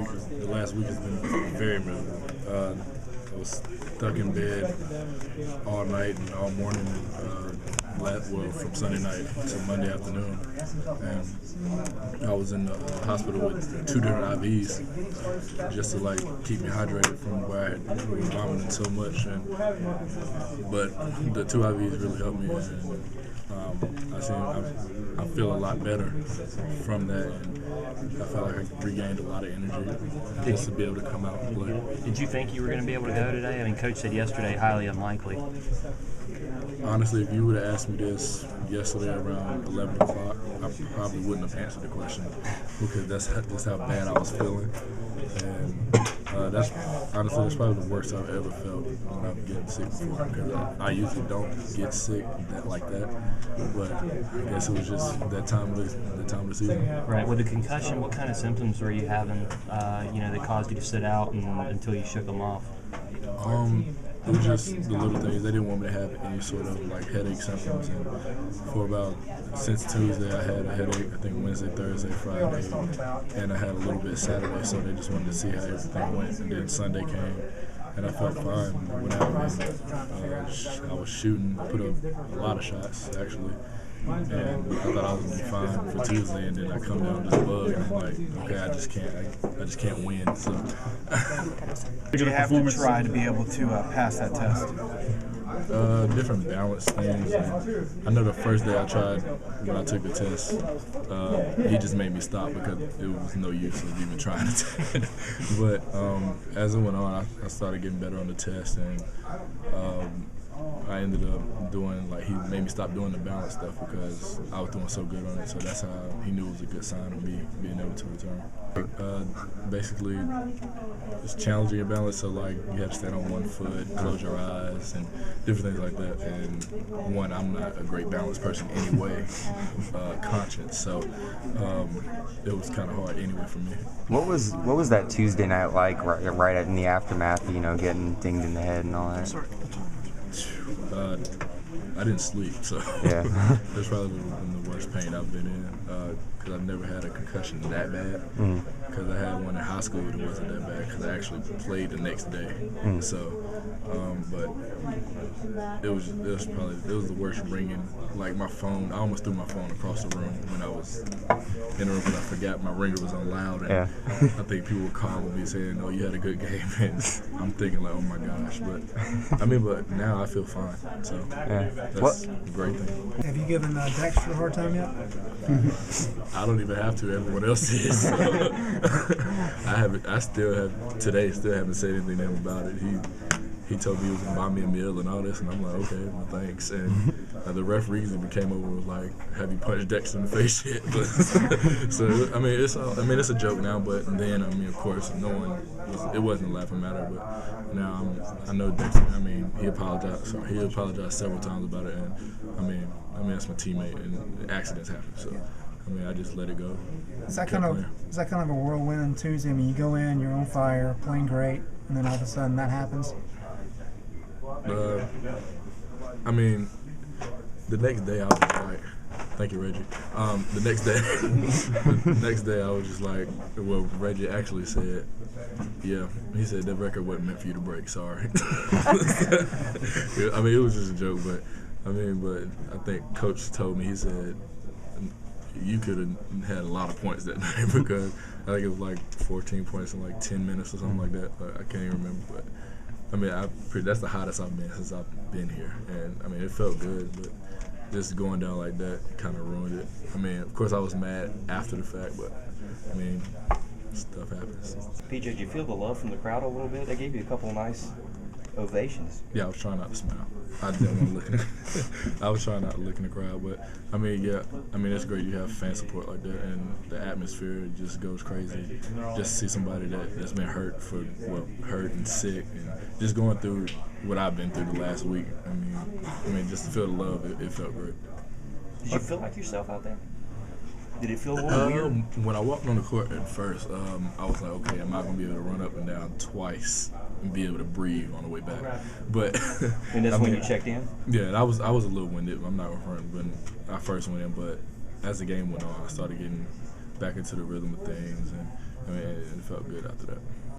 The last week has been very miserable. I was stuck in bed all night and all morning, from Sunday night to Monday afternoon. And I was in the hospital with 2 different IVs just to keep me hydrated from where I had been vomiting so much. But the 2 IVs really helped me. And I feel a lot better from that, and I felt like I regained a lot of energy just to be able to come out and play. Did you think you were going to be able to go today? I mean, Coach said yesterday, highly unlikely. Honestly, if you would have asked me this yesterday around 11 o'clock, I probably wouldn't have answered the question because that's just how bad I was feeling. And that's probably the worst I've ever felt when I'm getting sick before, because I usually don't get sick like that. But I guess it was just that time of the season. Right. With the concussion, what kind of symptoms were you having? That caused you to sit out until you shook them off? It was just the little things. They didn't want me to have any sort of headache symptoms. And since Tuesday, I had a headache. I think Wednesday, Thursday, Friday, and I had a little bit Saturday. So they just wanted to see how everything went. And then Sunday came, and I felt fine. I went out and I was shooting, put up a lot of shots actually. And I thought I was gonna be fine for Tuesday, and then I come down with this bug, and I'm like, okay, I just can't win. So Did you have to try to be able to pass that test? Different balance things. And I know the first day I tried when I took the test, he just made me stop because it was no use of even trying to take it. But as it went on, I started getting better on the test, and I ended up doing, he made me stop doing the balance stuff because I was doing so good on it. So that's how he knew it was a good sign of me being able to return. Basically, it's challenging your balance. So you have to stand on one foot, close your eyes, and different things like that. And one, I'm not a great balance person anyway, conscious. So it was kind of hard anyway for me. What was that Tuesday night like? Right in the aftermath, getting dinged in the head and all that. I didn't sleep, so yeah. That's probably the worst pain I've been in, because I've never had a concussion that bad. Because I had one in high school that wasn't that bad because I actually played the next day. So, but it was the worst ringing. My phone, I almost threw my phone across the room when I was in the room because I forgot my ringer was on loud. And yeah. I think people were calling me saying, "Oh, you had a good game," and I'm thinking oh my gosh. But now I feel fine. So that's a great thing. Have you given Dexter a hard time yet? I don't even have to. Everyone else is. So. I still haven't said anything to him about it. He told me he was gonna buy me a meal and all this, and I'm like, okay, well, thanks. And the referees even came over and was like, "Have you punched Dexter in the face yet?" So it's a joke now, but then of course, it wasn't a laughing matter. But now I know Dexter. He apologized. So he apologized several times about it, and that's my teammate, and accidents happen. So. I just let it go. Is that kind of a whirlwind on Tuesday? You go in, you're on fire, playing great, and then all of a sudden that happens? The next day I was like, thank you, Reggie. The next day I was just like, well, Reggie actually said, yeah, he said that record wasn't meant for you to break, sorry. It was just a joke, but I think Coach told me, he said, you could have had a lot of points that night because I think it was 14 points in 10 minutes or something like that. I can't even remember, but that's the hottest I've been since I've been here, and it felt good, but just going down like that kind of ruined it. Of course I was mad after the fact, but stuff happens. PJ, did you feel the love from the crowd a little bit? They gave you a couple of nice ovations. Yeah, I was trying not to smile. I didn't want to look I was trying not to look in the crowd, but it's great you have fan support like that, and the atmosphere just goes crazy. Just to see somebody that's been hurt and sick, and just going through what I've been through the last week. Just to feel the love, it felt great. Did you feel like yourself out there? Did it feel a little weird? When I walked on the court at first, I was like, okay, am I going to be able to run up and down twice and be able to breathe on the way back? But and that's when you checked in? Yeah, and I was a little winded. I'm not referring when I first went in, but as the game went on, I started getting back into the rhythm of things, and I mean, it felt good after that.